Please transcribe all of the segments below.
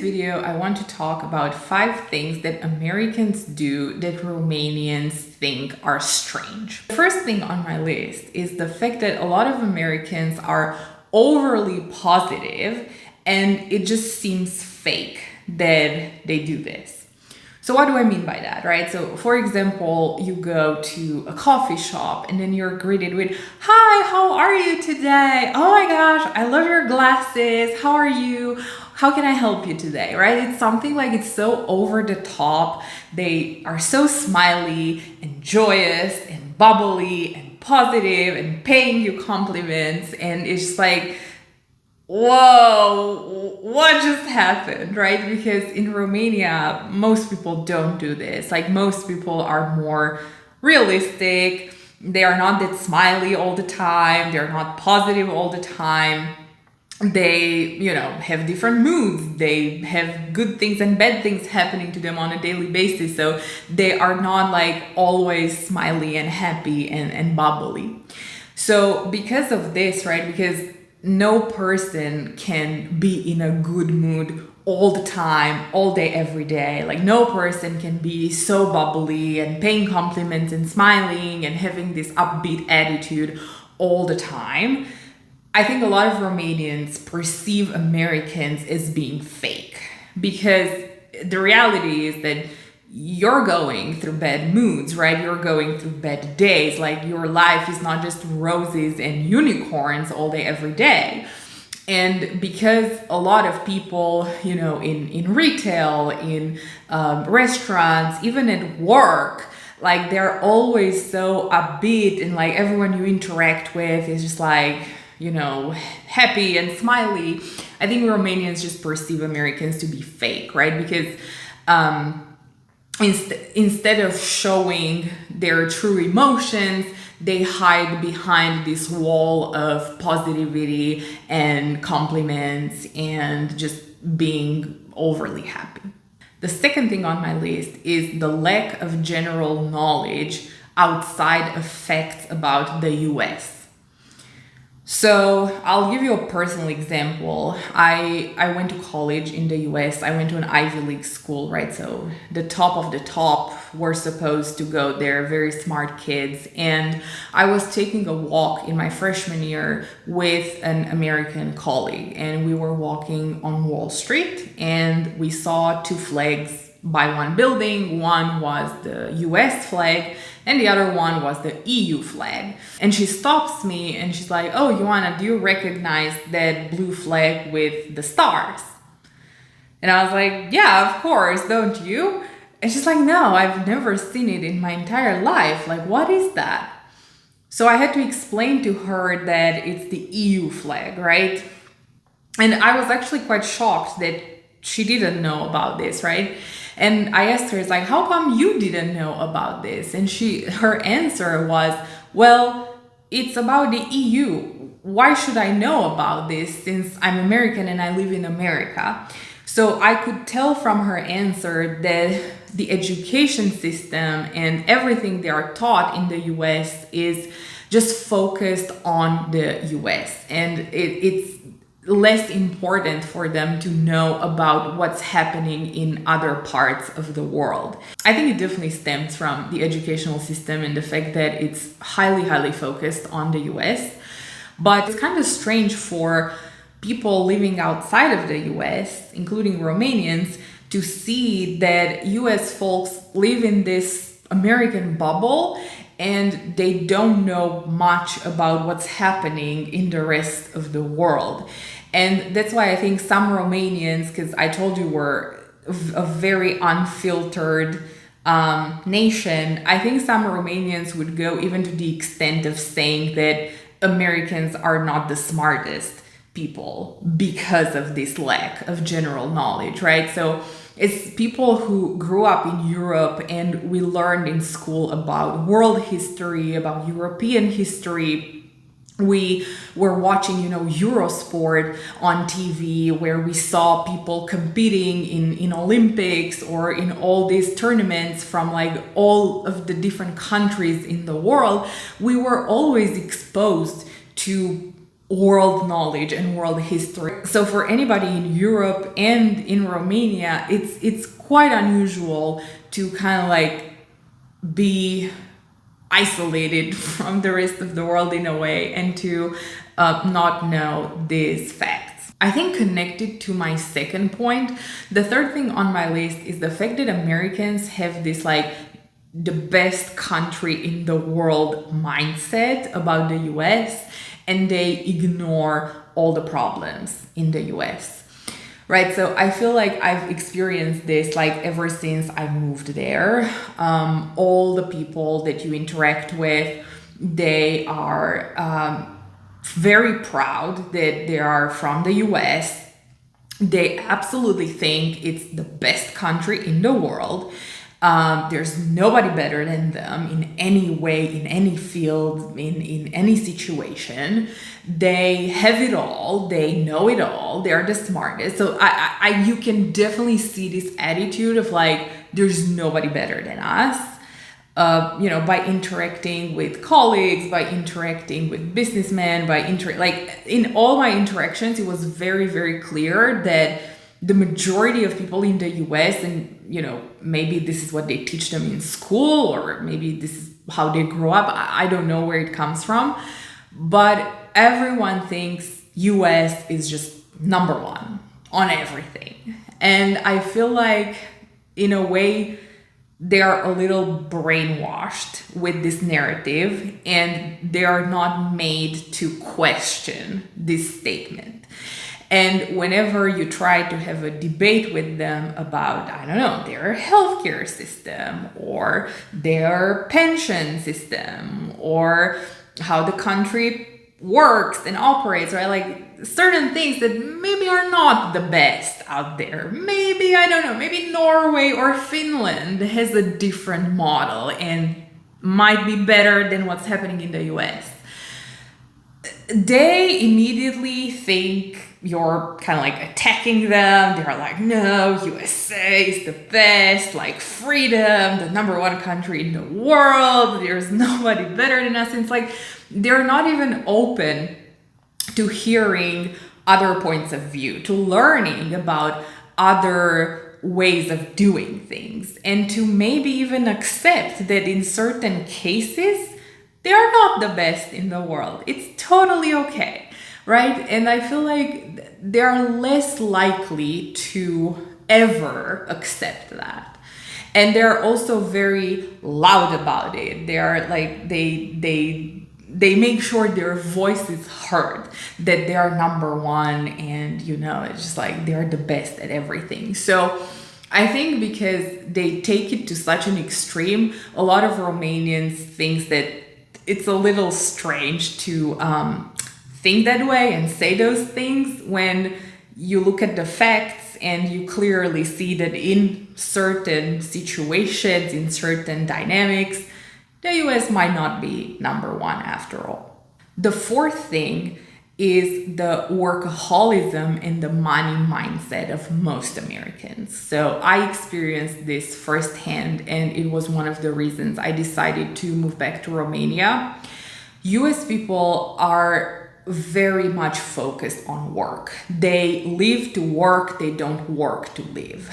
video, I want to talk about 5 things that Americans do that Romanians think are strange. The first thing on my list is the fact that a lot of Americans are overly positive, and it just seems fake that they do this. So what do I mean by that, right? So for example, you go to a coffee shop and then you're greeted with, "Hi, how are you today? Oh my gosh, I love your glasses. How are you? How can I help you today?" Right? It's something like it's so over the top. They are so smiley and joyous and bubbly and positive and paying you compliments. And it's just like, whoa, what just happened, right? Because in Romania, most people don't do this. Like, most people are more realistic. They are not that smiley all the time. They're not positive all the time. They, have different moods. They have good things and bad things happening to them on a daily basis. So they are not like always smiley and happy and bubbly. So because of this, right? Because no person can be in a good mood all the time, all day, every day. Like, no person can be so bubbly and paying compliments and smiling and having this upbeat attitude all the time. I think a lot of Romanians perceive Americans as being fake, because the reality is that you're going through bad moods, right? You're going through bad days. Like, your life is not just roses and unicorns all day, every day. And because a lot of people, in retail, in restaurants, even at work, like, they're always so upbeat, and like everyone you interact with is just like, happy and smiley. I think Romanians just perceive Americans to be fake, right? Because instead of showing their true emotions, they hide behind this wall of positivity and compliments and just being overly happy. The second thing on my list is the lack of general knowledge outside of facts about the US. So I'll give you a personal example. I went to college in the US. I went to an Ivy League school, right? So the top of the top were supposed to go there, very smart kids. And I was taking a walk in my freshman year with an American colleague, and we were walking on Wall Street, and we saw 2 flags by one building. One was the US flag and the other one was the EU flag. And she stops me and she's like, "Oh, Ioana, do you recognize that blue flag with the stars?" And I was like, "Yeah, of course, don't you?" And she's like, "No, I've never seen it in my entire life. Like, what is that?" So I had to explain to her that it's the EU flag, right? And I was actually quite shocked that she didn't know about this, right? And I asked her, it's like, "How come you didn't know about this?" And her answer was, "Well, it's about the EU. Why should I know about this since I'm American and I live in America?" So I could tell from her answer that the education system and everything they are taught in the US is just focused on the US. And it's less important for them to know about what's happening in other parts of the world. I think it definitely stems from the educational system and the fact that it's highly, highly focused on the US. But it's kind of strange for people living outside of the US, including Romanians, to see that US folks live in this American bubble and they don't know much about what's happening in the rest of the world. And that's why I think some Romanians, because I told you we're a very unfiltered nation, I think some Romanians would go even to the extent of saying that Americans are not the smartest people because of this lack of general knowledge, right? So it's people who grew up in Europe, and we learned in school about world history, about European history. We were watching, Eurosport on TV, where we saw people competing in Olympics or in all these tournaments from like all of the different countries in the world. We were always exposed to world knowledge and world history. So for anybody in Europe and in Romania, it's quite unusual to kind of like be isolated from the rest of the world in a way, and to not know these facts. I think connected to my second point, the third thing on my list is the fact that Americans have this like the best country in the world mindset about the US, and they ignore all the problems in the US. Right, so I feel like I've experienced this like ever since I moved there. All the people that you interact with, they are very proud that they are from the US. They absolutely think it's the best country in the world. There's nobody better than them in any way, in any field, in any situation. They have it all. They know it all. They're the smartest. So you can definitely see this attitude of like, there's nobody better than us. By interacting with colleagues, by interacting with businessmen, like in all my interactions, it was very, very clear that the majority of people in the US, and maybe this is what they teach them in school, or maybe this is how they grow up. I don't know where it comes from, but everyone thinks US is just number one on everything. And I feel like in a way they are a little brainwashed with this narrative, and they are not made to question this statement. And whenever you try to have a debate with them about, I don't know, their healthcare system or their pension system or how the country works and operates, right? Like certain things that maybe are not the best out there. Maybe, I don't know, maybe Norway or Finland has a different model and might be better than what's happening in the US. They immediately think you're kind of like attacking them. They're like, no, USA is the best, like freedom, the number one country in the world. There's nobody better than us. And it's like, they're not even open to hearing other points of view, to learning about other ways of doing things, and to maybe even accept that in certain cases, they are not the best in the world. It's totally okay, right? And I feel like they are less likely to ever accept that. And they're also very loud about it. They are like, they make sure their voice is heard, that they are number one, and it's just like they're the best at everything. So I think because they take it to such an extreme, a lot of Romanians think that it's a little strange to think that way and say those things when you look at the facts and you clearly see that in certain situations, in certain dynamics, the US might not be number one after all. The fourth thing is the workaholism and the money mindset of most Americans. So I experienced this firsthand, and it was one of the reasons I decided to move back to Romania. US people are very much focused on work. They live to work, they don't work to live.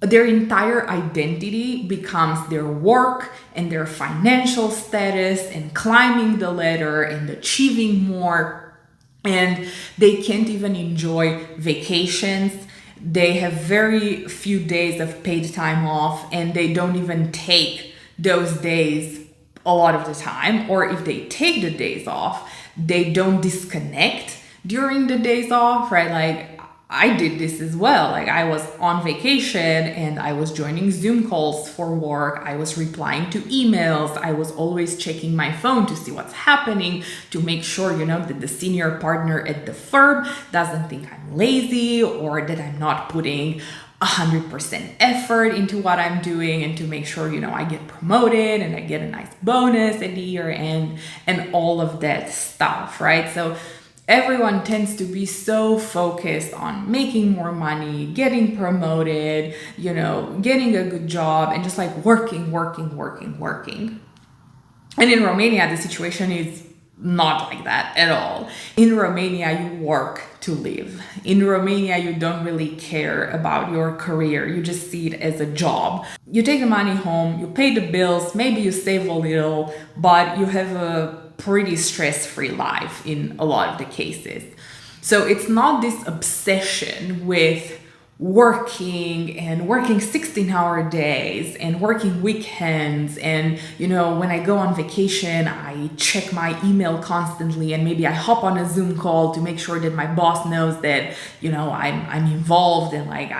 Their entire identity becomes their work and their financial status and climbing the ladder and achieving more. And they can't even enjoy vacations. They have very few days of paid time off, and they don't even take those days a lot of the time. Or if they take the days off, they don't disconnect during the days off, right? Like I did this as well. Like I was on vacation and I was joining Zoom calls for work. I was replying to emails. I was always checking my phone to see what's happening, to make sure, that the senior partner at the firm doesn't think I'm lazy or that I'm not putting 100% effort into what I'm doing, and to make sure, I get promoted and I get a nice bonus at the year end and all of that stuff, right? So everyone tends to be so focused on making more money, getting promoted, getting a good job, and just like working. And in Romania, the situation is not like that at all. In Romania, you work to live. In Romania, you don't really care about your career. You just see it as a job. You take the money home, you pay the bills, maybe you save a little, but you have a pretty stress-free life in a lot of the cases. So it's not this obsession with working 16-hour days and working weekends, and when I go on vacation I check my email constantly, and maybe I hop on a Zoom call to make sure that my boss knows that I'm involved and like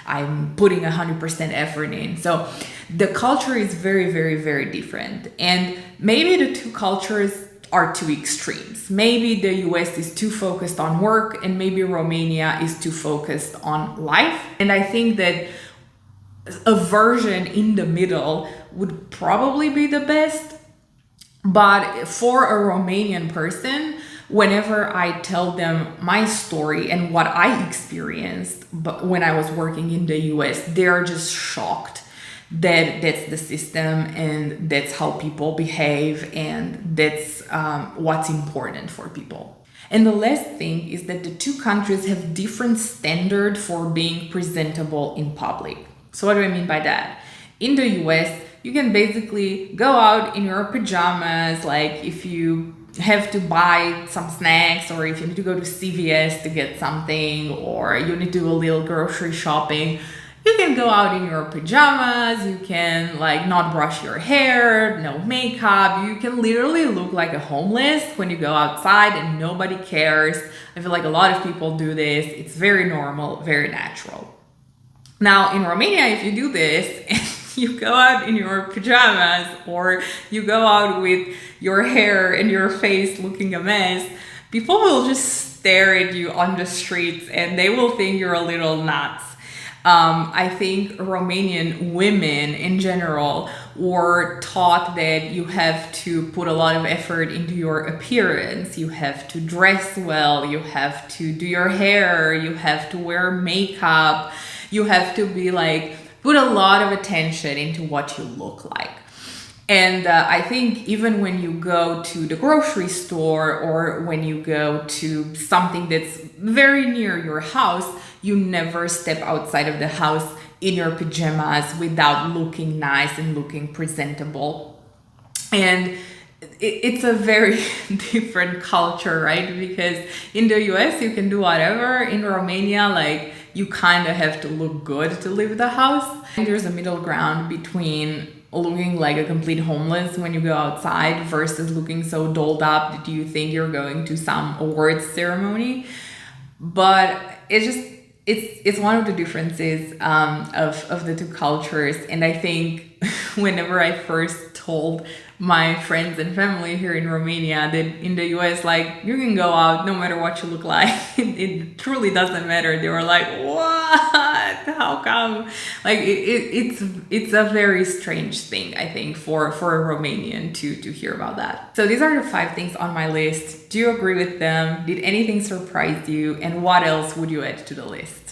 I'm putting 100% effort in. So the culture is very, very, very different, and maybe the two cultures are two extremes. Maybe the US is too focused on work, and maybe Romania is too focused on life. And I think that a version in the middle would probably be the best. But for a Romanian person, whenever I tell them my story and what I experienced when I was working in the US, they're just shocked that that's the system and that's how people behave, and that's what's important for people. And the last thing is that the two countries have different standard for being presentable in public. So what do I mean by that? In the US, you can basically go out in your pajamas, like if you have to buy some snacks, or if you need to go to CVS to get something, or you need to do a little grocery shopping. You can go out in your pajamas, you can like not brush your hair, no makeup, you can literally look like a homeless when you go outside and nobody cares. I feel like a lot of people do this. It's very normal, very natural. Now in Romania, if you do this and you go out in your pajamas, or you go out with your hair and your face looking a mess, people will just stare at you on the streets and they will think you're a little nuts. I think Romanian women in general were taught that you have to put a lot of effort into your appearance. You have to dress well, you have to do your hair, you have to wear makeup, you have to be like, put a lot of attention into what you look like. And I think even when you go to the grocery store, or when you go to something that's very near your house, you never step outside of the house in your pajamas without looking nice and looking presentable. And it's a very different culture, right? Because in the US, you can do whatever. In Romania, like, you kind of have to look good to leave the house. And there's a middle ground between looking like a complete homeless when you go outside versus looking so dolled up that you think you're going to some awards ceremony. But it's one of the differences of the two cultures. And I think whenever I first told my friends and family here in Romania that in the US, like, you can go out no matter what you look like, it truly doesn't matter, they were like, what? How come? Like, it's a very strange thing, I think, for a Romanian to hear about that. So these are the 5 things on my list. Do you agree with them? Did anything surprise you? And what else would you add to the list?